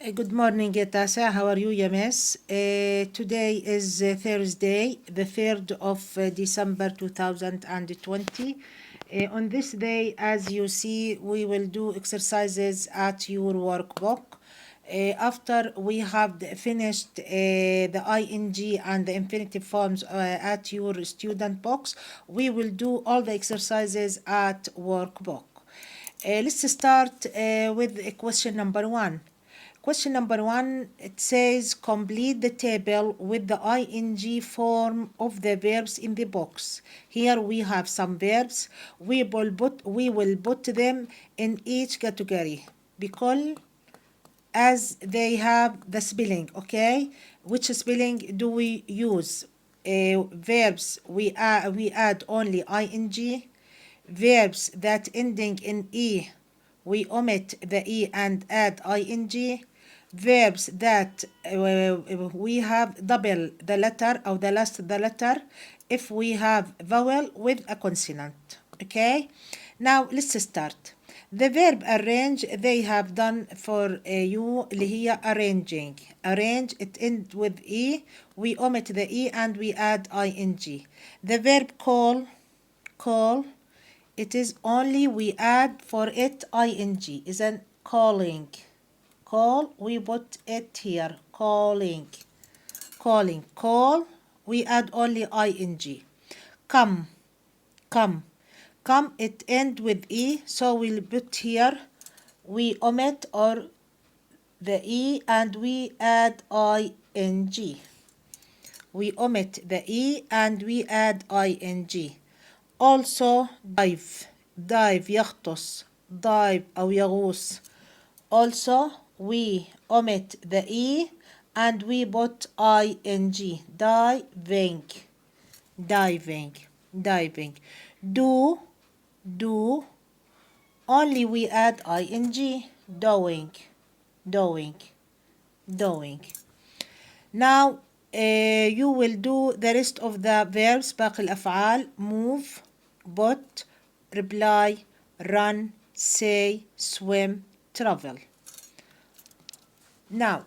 Good morning, Tasa. How are you, Yames? Today is Thursday, the 3rd of December 2020. On this day, as you see, we will do exercises at your workbook. After we have finished the ing and the infinitive forms at your student box, we will do all the exercises at workbook. Let's start with question number 1. Question number 1, it says complete the table with the ing form of the verbs in the box. Here we have some verbs. We will put them in each category because as they have the spelling, okay? Which spelling do we use? Verbs, we add only ing. Verbs that ending in e, we omit the e and add ing. Verbs that we have double the letter or the last the letter if we have vowel with a consonant. Okay, now let's start. The verb arrange they have done for you اللي هي arranging. Arrange it ends with e, we omit the e and we add ing. The verb call, it is only we add for it ing, isn't calling. Call, we put it here, calling. Call, we add only ing. Come, it end with e, so we'll put here, we omit or the e and we add ing. We omit the e and we add ing. Also dive يغطس, dive أو يغوص. Also we omit the e and we put ing, diving. Do, only we add ing, doing. Now you will do the rest of the verbs, باقي الأفعال. Move, put, reply, run, say, swim, travel. Now,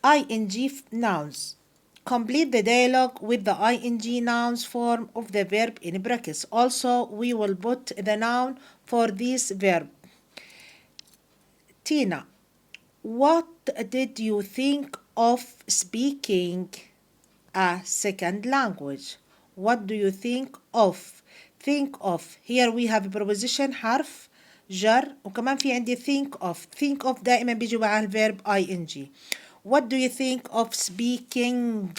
ing nouns. Complete the dialogue with the ing nouns form of the verb in brackets. Also, we will put the noun for this verb. Tina, what did you think of speaking a second language? What do you think of? Think of. Here we have a preposition حرف جر وكمان في عندي think of دائما بيجي معاه الverb ing. What do you think of speaking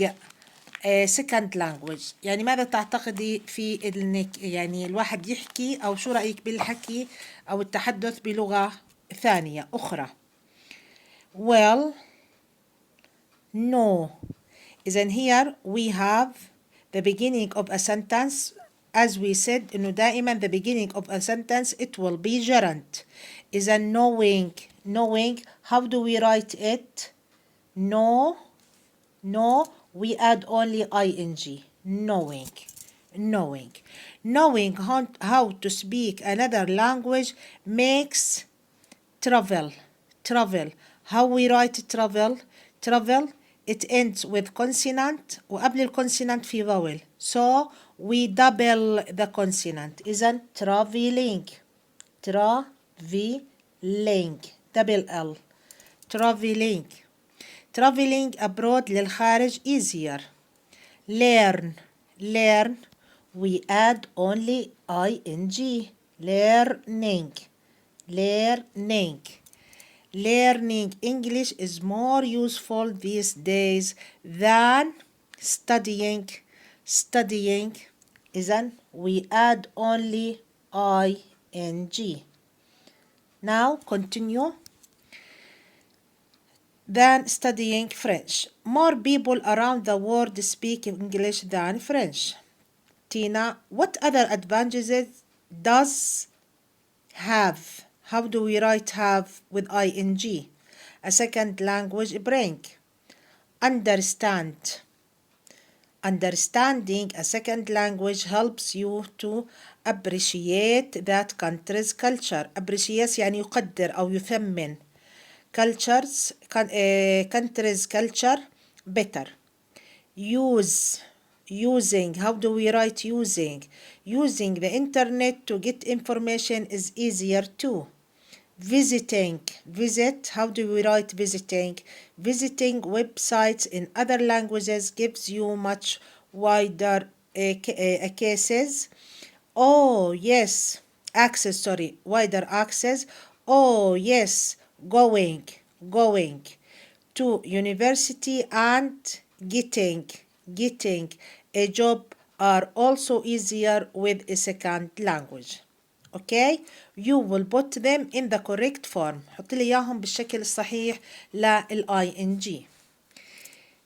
a second language؟ يعني ماذا تعتقدي في انك يعني الواحد يحكي او شو رأيك بالحكي او التحدث بلغة ثانية أخرى؟ Well, no. إذن here we have the beginning of a sentence. As we said إنه دائما the beginning of a sentence it will be gerund. إذن knowing, how do we write it? No, we add only ing. Knowing how to speak another language makes travel. How we write travel? It ends with consonant وقبل الكونسونانت في vowel. So we double the consonant. إذن traveling. Double L. Traveling abroad للخارج easier. Learn, we add only ing. Learning English is more useful these days than studying. إذن we add only ing. Now continue. Than studying French. More people around the world speak English than French. Tina, what other advantages does have? How do we write have with ing? A second language bring. Understanding a second language helps you to appreciate that country's culture. Appreciate يعني يقدر أو يثمن. countries culture better. Using, how do we write using? Using the internet to get information is easier too. Visit, how do we write visiting? Visiting websites in other languages gives you much wider cases. Oh yes, access, sorry, wider access. Oh yes, going to university and getting a job are also easier with a second language. Okay, you will put them in the correct form. حط لي إياهم بالشكل الصحيح ing.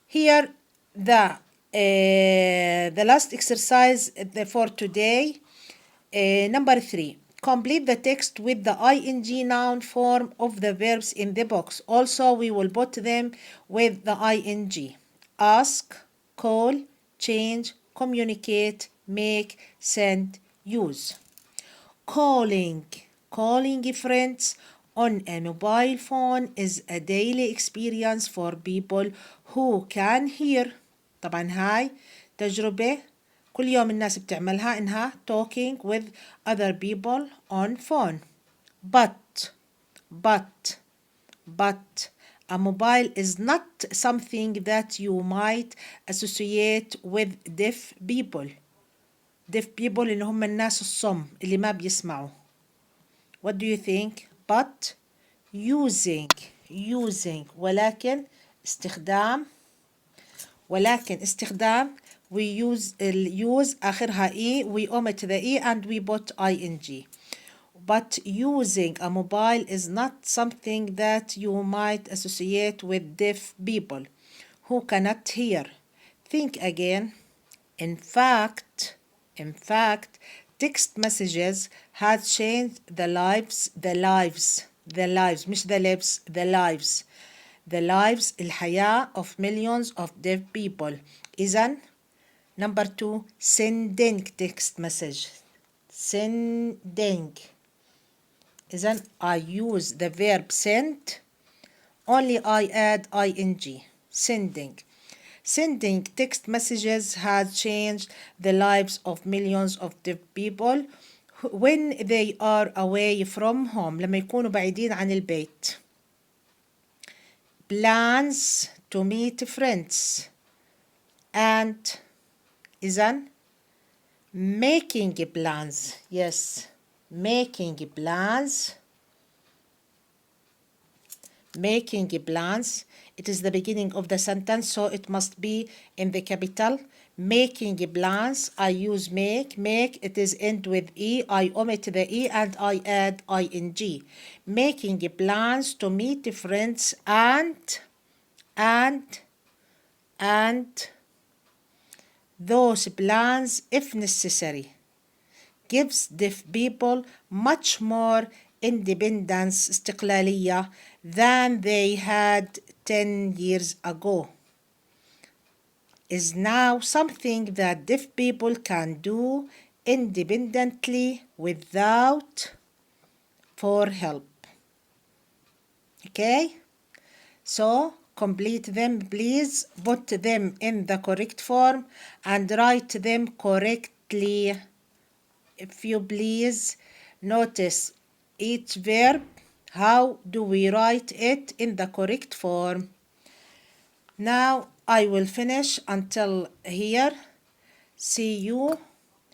Here the last exercise for today. Number 3. Complete the text with the ing noun form of the verbs in the box. Also, we will put them with the ing. Ask, call, change, communicate, make, send, use. Calling friends on a mobile phone is a daily experience for people who can hear. طبعا هاي تجربة كل يوم الناس بتعملها إنها talking with other people on phone. But a mobile is not something that you might associate with deaf people. deaf people اللي هم الناس الصم اللي ما بيسمعوا. What do you think? But using ولكن استخدام we use آخرها e, we omit the e and we put ing. But using a mobile is not something that you might associate with deaf people who cannot hear. Think again. In fact, text messages had changed the lives, مش the lives, the lives, الحياة of millions of deaf people. إذن number 2, sending text message. Sending. إذن I use the verb send, only I add ing. Sending text messages has changed the lives of millions of deaf people when they are away from home. لما يكونوا بعيدين عن البيت. Plans to meet friends. And إذن making plans. Yes, making plans. It is the beginning of the sentence, so it must be in the capital. Making plans, I use make, it is end with e, I omit the e and I add ing. Making plans to meet friends and those plans, if necessary, gives deaf people much more independence, استقلالية, than they had 10 years ago. Is now something that deaf people can do independently without for help. Okay? So complete them, please. Put them in the correct form and write them correctly. If you please, notice each verb. How do we write it in the correct form? Now I will finish until here. See you.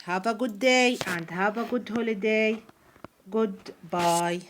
Have a good day and have a good holiday. Goodbye.